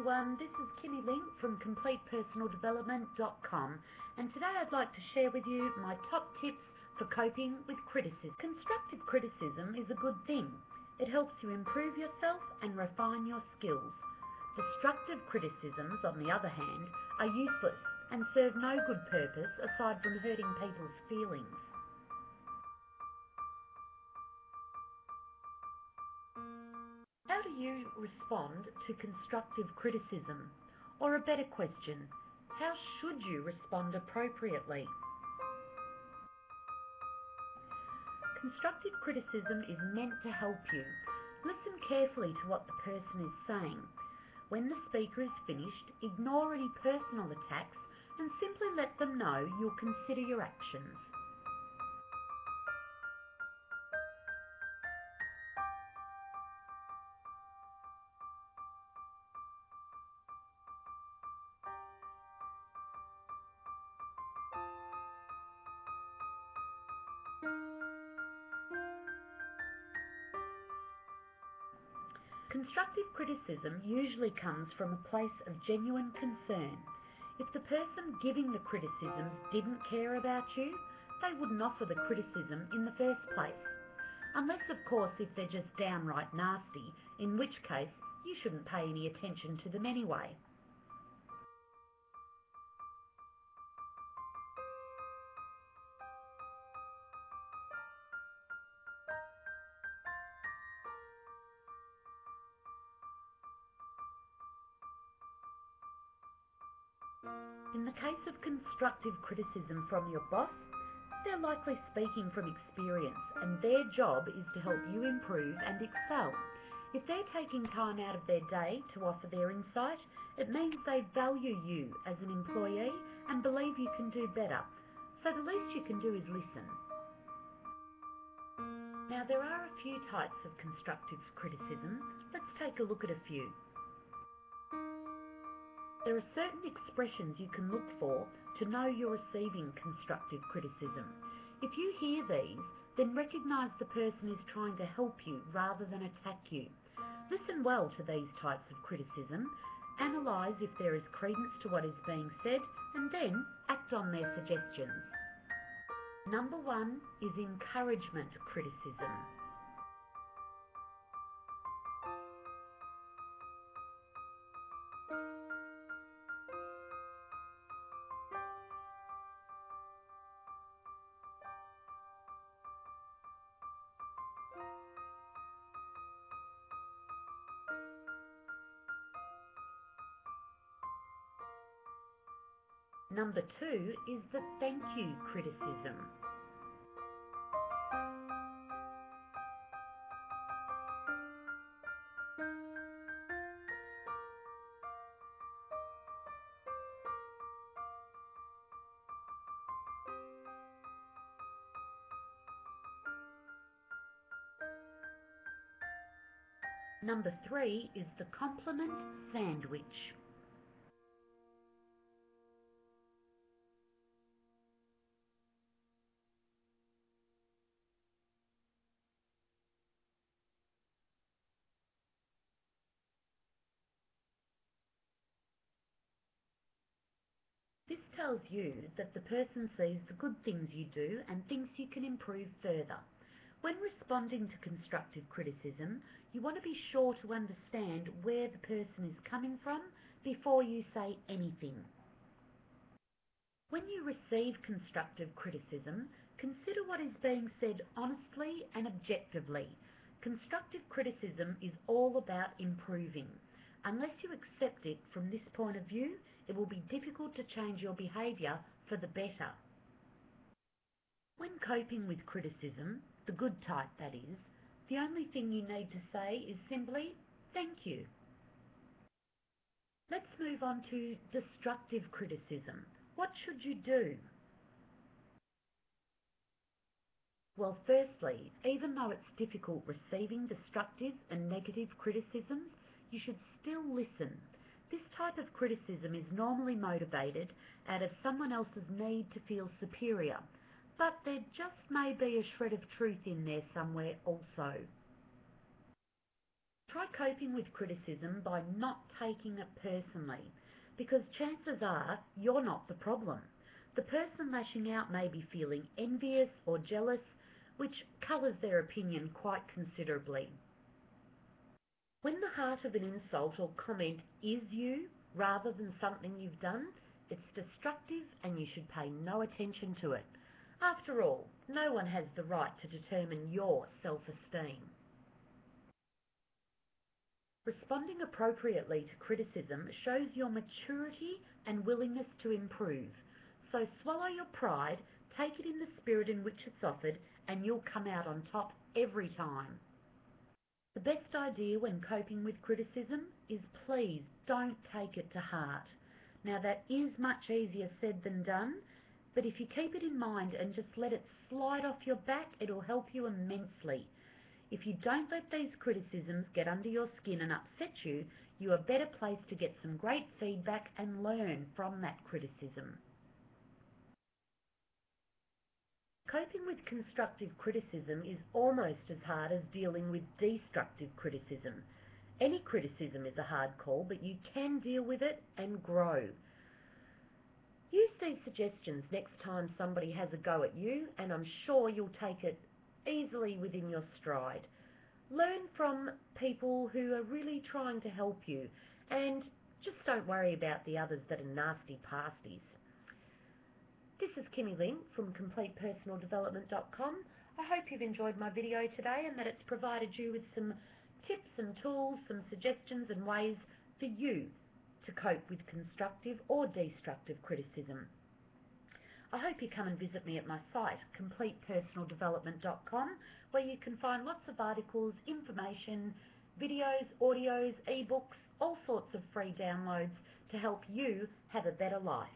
everyone, this is Kimmy Link from CompletePersonalDevelopment.com, and today I'd like to share with you my top tips for coping with criticism. Constructive criticism is a good thing. It helps you improve yourself and refine your skills. Destructive criticisms, on the other hand, are useless and serve no good purpose aside from hurting people's feelings. How do you respond to constructive criticism? Or a better question, how should you respond appropriately? Constructive criticism is meant to help you. Listen carefully to what the person is saying. When the speaker is finished, ignore any personal attacks and simply let them know you'll consider your actions. Constructive criticism usually comes from a place of genuine concern. If the person giving the criticism didn't care about you, they wouldn't offer the criticism in the first place. Unless, of course, if they're just downright nasty, in which case you shouldn't pay any attention to them anyway. In the case of constructive criticism from your boss, they're likely speaking from experience, and their job is to help you improve and excel. If they're taking time out of their day to offer their insight, it means they value you as an employee and believe you can do better. So the least you can do is listen. Now, there are a few types of constructive criticism. Let's take a look at a few. There are certain expressions you can look for to know you're receiving constructive criticism. If you hear these, then recognise the person is trying to help you rather than attack you. Listen well to these types of criticism, analyse if there is credence to what is being said, and then act on their suggestions. Number 1 is encouragement criticism. Number 2 is the thank you criticism. Number 3 is the compliment sandwich. This tells you that the person sees the good things you do and thinks you can improve further. When responding to constructive criticism, you want to be sure to understand where the person is coming from before you say anything. When you receive constructive criticism, consider what is being said honestly and objectively. Constructive criticism is all about improving. Unless you accept it from this point of view, it will be difficult to change your behaviour for the better. When coping with criticism, the good type that is, the only thing you need to say is simply, thank you. Let's move on to destructive criticism. What should you do? Well, firstly, even though it's difficult receiving destructive and negative criticisms, you should still listen. This type of criticism is normally motivated out of someone else's need to feel superior, but there just may be a shred of truth in there somewhere also. Try coping with criticism by not taking it personally, because chances are you're not the problem. The person lashing out may be feeling envious or jealous, which colours their opinion quite considerably. When the heart of an insult or comment is you, rather than something you've done, it's destructive and you should pay no attention to it. After all, no one has the right to determine your self-esteem. Responding appropriately to criticism shows your maturity and willingness to improve. So swallow your pride, take it in the spirit in which it's offered, and you'll come out on top every time. The best idea when coping with criticism is please don't take it to heart. Now that is much easier said than done, but if you keep it in mind and just let it slide off your back, it'll help you immensely. If you don't let these criticisms get under your skin and upset you, you are better placed to get some great feedback and learn from that criticism. Coping with constructive criticism is almost as hard as dealing with destructive criticism. Any criticism is a hard call, but you can deal with it and grow. Use these suggestions next time somebody has a go at you, and I'm sure you'll take it easily within your stride. Learn from people who are really trying to help you, and just don't worry about the others that are nasty pasties. This is Kimmy Ling from CompletePersonalDevelopment.com. I hope you've enjoyed my video today and that it's provided you with some tips and tools, some suggestions and ways for you to cope with constructive or destructive criticism. I hope you come and visit me at my site, CompletePersonalDevelopment.com, where you can find lots of articles, information, videos, audios, ebooks, all sorts of free downloads to help you have a better life.